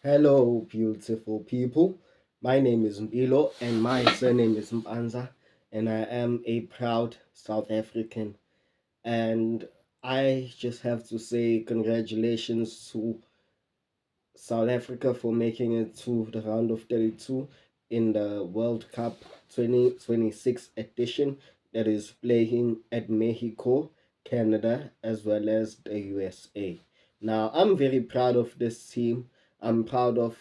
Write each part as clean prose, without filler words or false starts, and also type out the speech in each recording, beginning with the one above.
Hello, beautiful people. My name is Mbilo and my surname is Mpanza, and I am a proud South African. And I just have to say congratulations to South Africa for making it to the round of 32 in the World Cup 2026 edition that is playing at Mexico, Canada, as well as the USA. Now, I'm very proud of this team. I'm proud of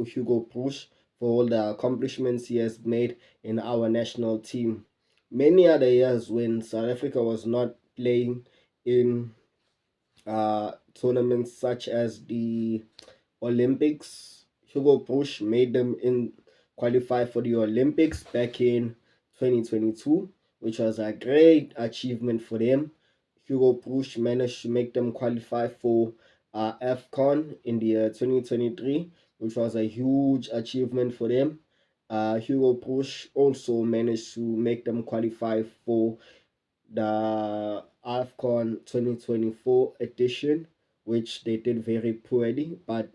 Hugo Bruce for all the accomplishments he has made in our national team. Many other years when South Africa was not playing in tournaments such as the Olympics. Hugo Bush made them in qualify for the Olympics back in 2022, which was a great achievement for them. Hugo Bush managed to make them qualify for AFCON in the year 2023, which was a huge achievement for them. Hugo Bush also managed to make them qualify for the AFCON 2024 edition, which they did very poorly, but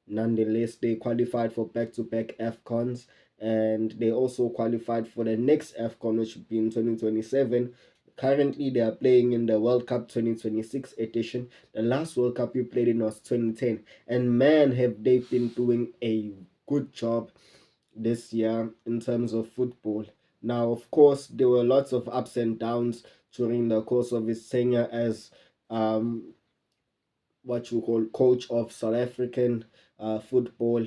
nonetheless, they qualified for back-to-back AFCONs, and they also qualified for the next AFCON, which would be in 2027. Currently, they are playing in the World Cup 2026 edition. The last World Cup we played in was 2010, and man, have they been doing a good job this year in terms of football. Now, of course, there were lots of ups and downs during the course of his tenure as um, what you call coach of South African football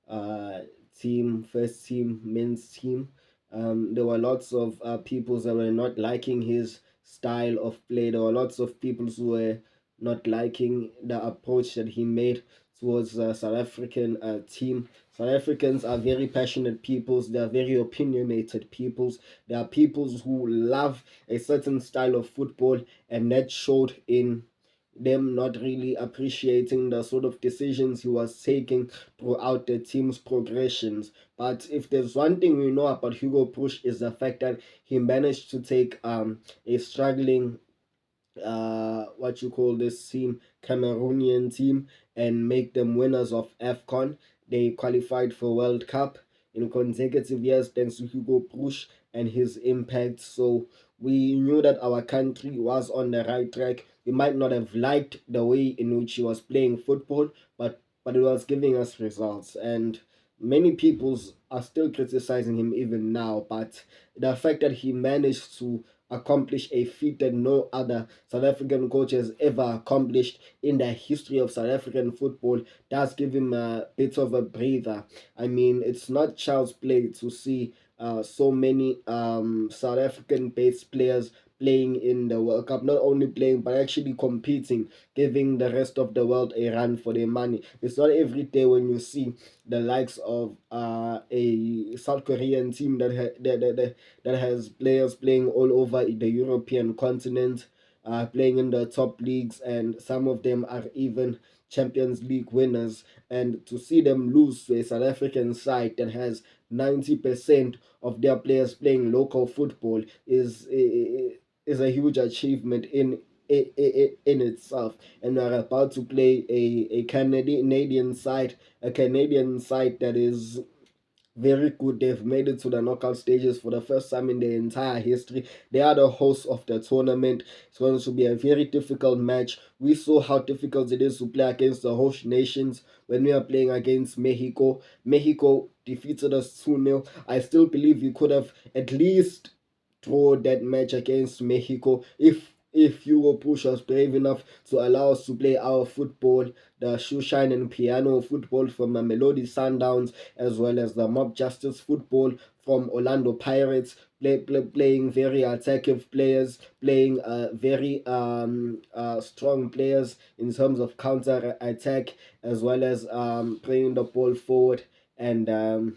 uh, team, first team, men's team. There were lots of people that were not liking his style of play. There were lots of people who were not liking the approach that he made towards the South African team. South Africans are very passionate peoples. They are very opinionated peoples. They are peoples who love a certain style of football, and that showed in them not really appreciating the sort of decisions he was taking throughout the team's progressions. But if there's one thing we know about Hugo Push is the fact that he managed to take a struggling what you call this team, Cameroonian team, and make them winners of AFCON. They qualified for World Cup in consecutive years thanks to Hugo Bruce and his impact. So we knew that our country was on the right track. We might not have liked the way in which he was playing football, but it was giving us results. And many peoples are still criticizing him even now. But the fact that he managed to accomplish a feat that no other South African coach has ever accomplished in the history of South African football does give him a bit of a breather. I mean, it's not child's play to see so many South African based players playing in the World Cup, not only playing but actually competing, giving the rest of the world a run for their money. It's not every day when you see the likes of a South Korean team that has players playing all over the European continent, playing in the top leagues, and some of them are even Champions League winners. And to see them lose to a South African side that has 90% of their players playing local football is a huge achievement in itself. And we're about to play a Canadian side that is very good. They've made it to the knockout stages for the first time in their entire history. They are the hosts of the tournament. It's going to be a very difficult match. We saw how difficult it is to play against the host nations when we are playing against Mexico. Mexico defeated us 2-0. I still believe we could have at least draw that match against Mexico if Hugo Push was brave enough to allow us to play our football, the shoeshine and piano football from Mamelodi Sundowns, as well as the mob justice football from Orlando Pirates, playing very attacking players, playing very strong players in terms of counter attack, as well as playing the ball forward and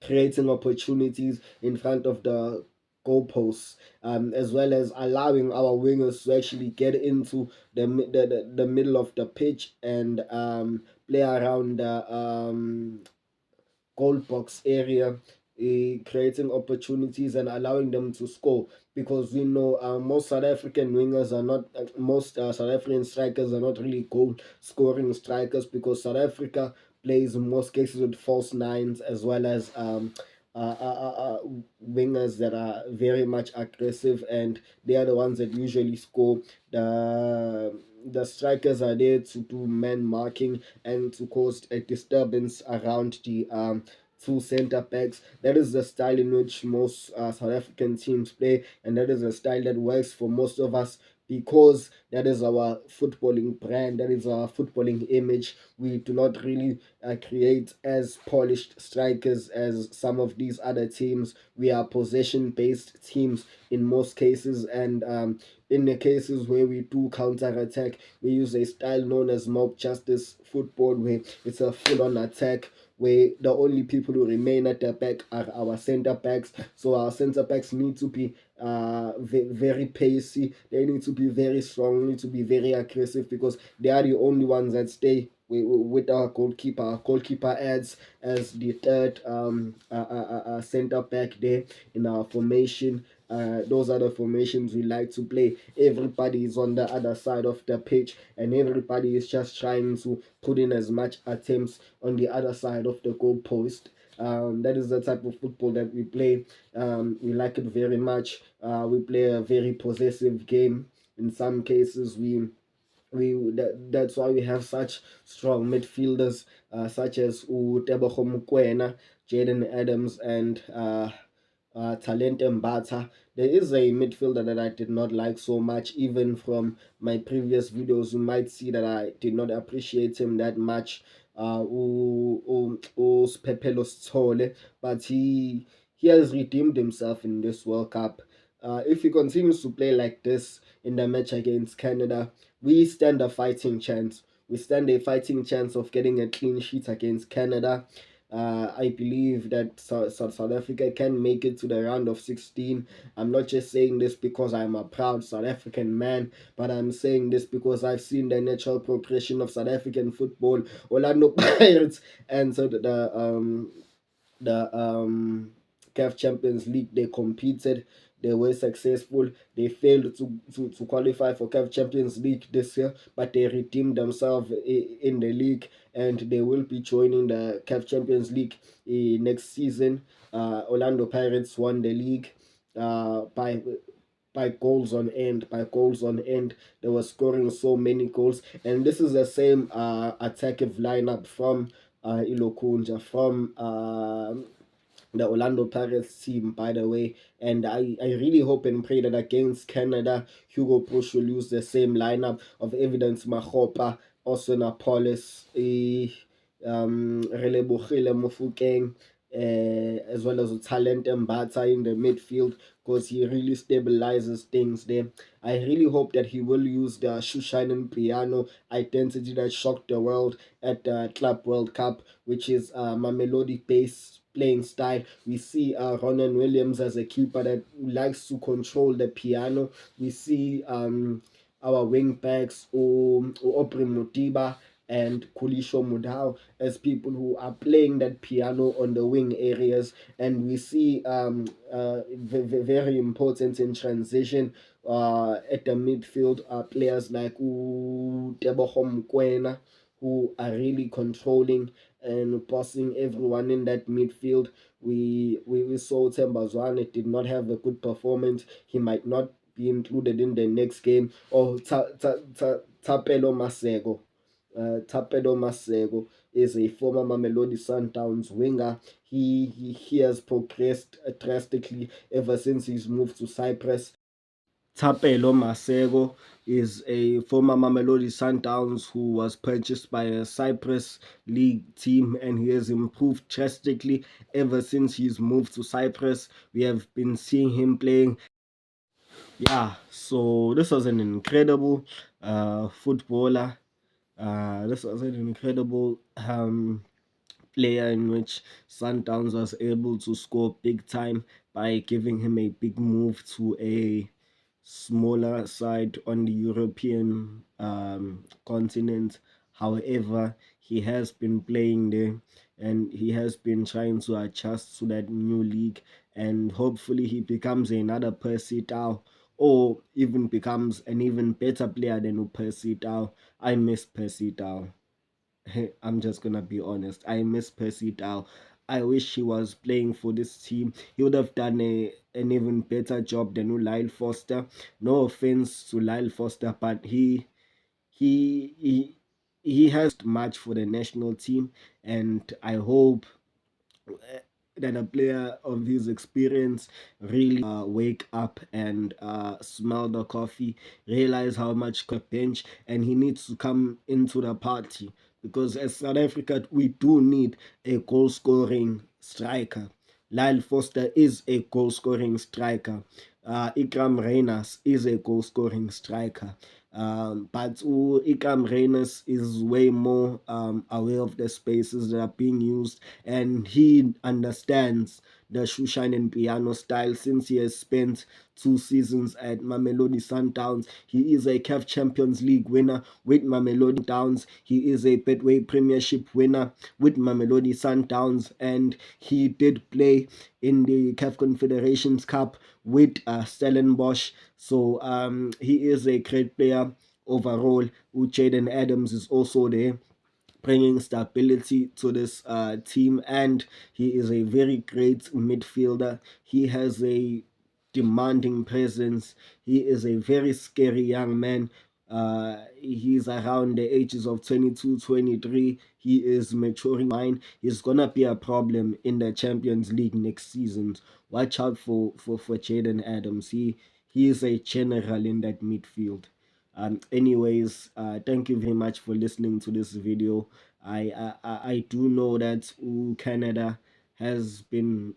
creating opportunities in front of the goalposts, as well as allowing our wingers to actually get into the middle of the pitch and play around the goal box area, creating opportunities and allowing them to score. Because we know most South African wingers are not, most South African strikers are not really goal scoring strikers, because South Africa plays in most cases with false nines, as well as wingers that are very much aggressive, and they are the ones that usually score. The strikers are there to do man marking and to cause a disturbance around the two center backs. That is the style in which most South African teams play, and that is a style that works for most of us because that is our footballing brand, that is our footballing image. We do not really create as polished strikers as some of these other teams. We are possession based teams in most cases, and in the cases where we do counter attack, we use a style known as mob justice football, where it's a full on attack, where the only people who remain at the back are our center backs. So our center backs need to be very pacey. They need to be very strong. Need to be very aggressive because they are the only ones that stay with our goalkeeper. Our goalkeeper adds as the third center back there in our formation. Those are the formations we like to play. Everybody is on the other side of the pitch, and everybody is just trying to put in as much attempts on the other side of the goal post. That is the type of football that we play. We like it very much. We play a very possessive game. In some cases, that's why we have such strong midfielders such as Tebogo Mokoena, Jaden Adams, and Talent Mbata. There is a midfielder that I did not like so much, even from my previous videos. You might see that I did not appreciate him that much. Pepelo Stole, but he has redeemed himself in this World Cup. If he continues to play like this in the match against Canada, we stand a fighting chance. We stand a fighting chance of getting a clean sheet against Canada. I believe that South Africa can make it to the round of 16. I'm not just saying this because I'm a proud South African man, but I'm saying this because I've seen the natural progression of South African football. Orlando Pirates entered the CAF Champions League. They competed, they were successful. They failed to qualify for CAF Champions League this year, but they redeemed themselves in the league, and they will be joining the CAF Champions League next season. Orlando Pirates won the league by goals on end, They were scoring so many goals, and this is the same attacking lineup from Ilokunja, from the Orlando Pirates team, by the way. And I really hope and pray that against Canada, Hugo Broos will use the same lineup of Evidence Mahopa, Austin Apollos, Relebogile Mofokeng, as well as Talent Mbata in the midfield, because he really stabilizes things there. I really hope that he will use the Shushainen piano identity that shocked the world at the Club World Cup, which is Mamelodi based playing style. We see Ronan Williams as a keeper that likes to control the piano. We see our wing backs, Opri Mutiba and Kulisho Mudau, as people who are playing that piano on the wing areas. And we see very important in transition at the midfield players like Tebogo Mokoena, who are really controlling and passing everyone in that midfield. We saw Themba Zwane did not have a good performance. He might not be included in the next game. Or Thapelo Masego. Thapelo Masego is a former Mamelodi Sundowns winger. He has progressed drastically ever since he's moved to Cyprus. Thapelo Masego is a former Mamelodi Sundowns who was purchased by a Cyprus League team, and he has improved drastically ever since he's moved to Cyprus. We have been seeing him playing. Yeah, so this was an incredible footballer. This was an incredible player in which Sundowns was able to score big time by giving him a big move to a smaller side on the European continent. However, he has been playing there, and he has been trying to adjust to that new league, and hopefully he becomes another Percy Tau, or even becomes an even better player than Percy Tau. I miss Percy Tau. I'm just gonna be honest. I miss Percy Tau. I wish he was playing for this team. He would have done an even better job than Lyle Foster. No offense to Lyle Foster, but he he he has much for the national team, and I hope that a player of his experience really wake up and smell the coffee, realize how much a bench, and he needs to come into the party, because as South Africa we do need a goal scoring striker. Lyle Foster is a goal scoring striker. Ikram Reyners is a goal scoring striker. But Ikram Reyners is way more aware of the spaces that are being used, and he understands the Shushan and piano style since he has spent 2 seasons at Mamelodi Sundowns. He is a CAF Champions League winner with Mamelodi Sundowns. He is a Betway Premiership winner with Mamelodi Sundowns, and he did play in the CAF Confederations Cup with Stellenbosch. So he is a great player overall. Jaden Adams is also there, bringing stability to this team, and he is a very great midfielder. He has a demanding presence. He is a very scary young man. He's around the ages of 22, 23. He is maturing mind. He's gonna be a problem in the Champions League next season. Watch out for Jaden Adams. He is a general in that midfield. Anyways, thank you very much for listening to this video. I do know that Canada has been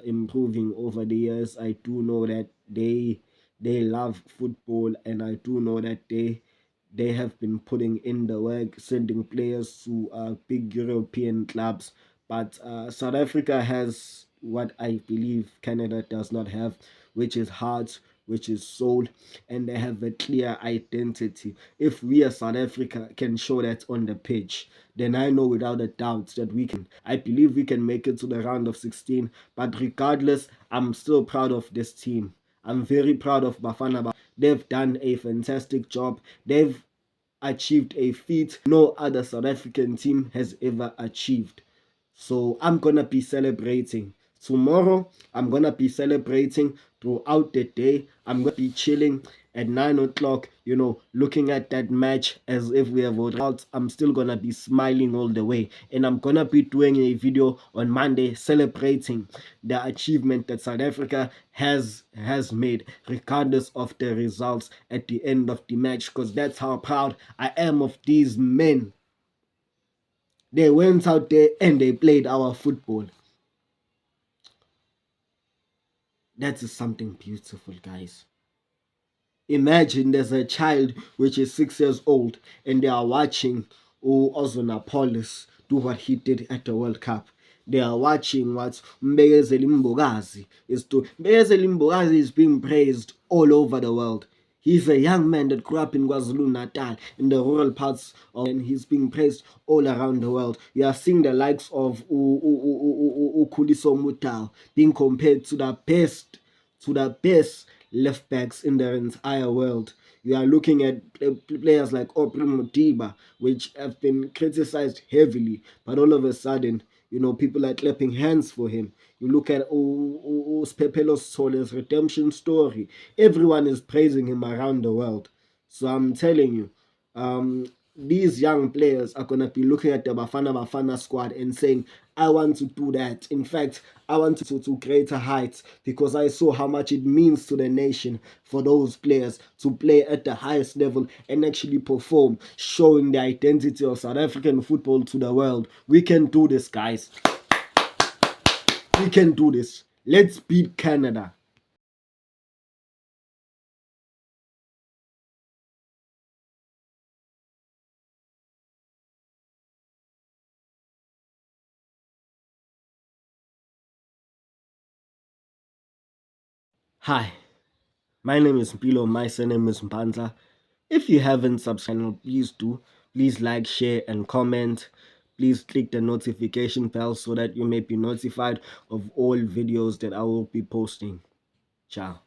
improving over the years. I do know that they love football, and I do know that they have been putting in the work, sending players to big European clubs. But South Africa has what I believe Canada does not have, which is heart, which is soul, and they have a clear identity. If we as South Africa can show that on the pitch, then I know without a doubt that we can. I believe we can make it to the round of 16. But regardless, I'm still proud of this team. I'm very proud of Bafana. They've done a fantastic job. They've achieved a feat no other South African team has ever achieved. So I'm gonna be celebrating. Tomorrow, I'm gonna be celebrating throughout the day. I'm gonna be chilling at 9 o'clock, looking at that match as if we have voted out. I'm still gonna be smiling all the way. And I'm gonna be doing a video on Monday celebrating the achievement that South Africa has made, regardless of the results at the end of the match, because that's how proud I am of these men. They went out there and they played our football. That is something beautiful, guys. Imagine there's a child which is 6 years old and they are watching Ozona Paulus do what he did at the World Cup. They are watching what Mbekezeli Mbokazi is doing. Mbekezeli Mbokazi is being praised all over the world. He's a young man that grew up in KwaZulu-Natal, in the rural parts and he's being praised all around the world. You are seeing the likes of Khuliso Mutau being compared to the best left backs in the entire world. You are looking at players like Aubrey Modiba, which have been criticized heavily, but all of a sudden, people are clapping hands for him. You look at Pepelo Sole's redemption story. Everyone is praising him around the world. So I'm telling you, these young players are going to be looking at the Bafana squad and saying, I want to do that. In fact, I want to greater heights, because I saw how much it means to the nation for those players to play at the highest level and actually perform, showing the identity of South African football to the world. We can do this, guys. We can do this. Let's beat Canada. Hi, my name is Mpilo. My surname is Mpanza. If you haven't subscribed, please do. Please like, share, and comment. Please click the notification bell so that you may be notified of all videos that I will be posting. Ciao.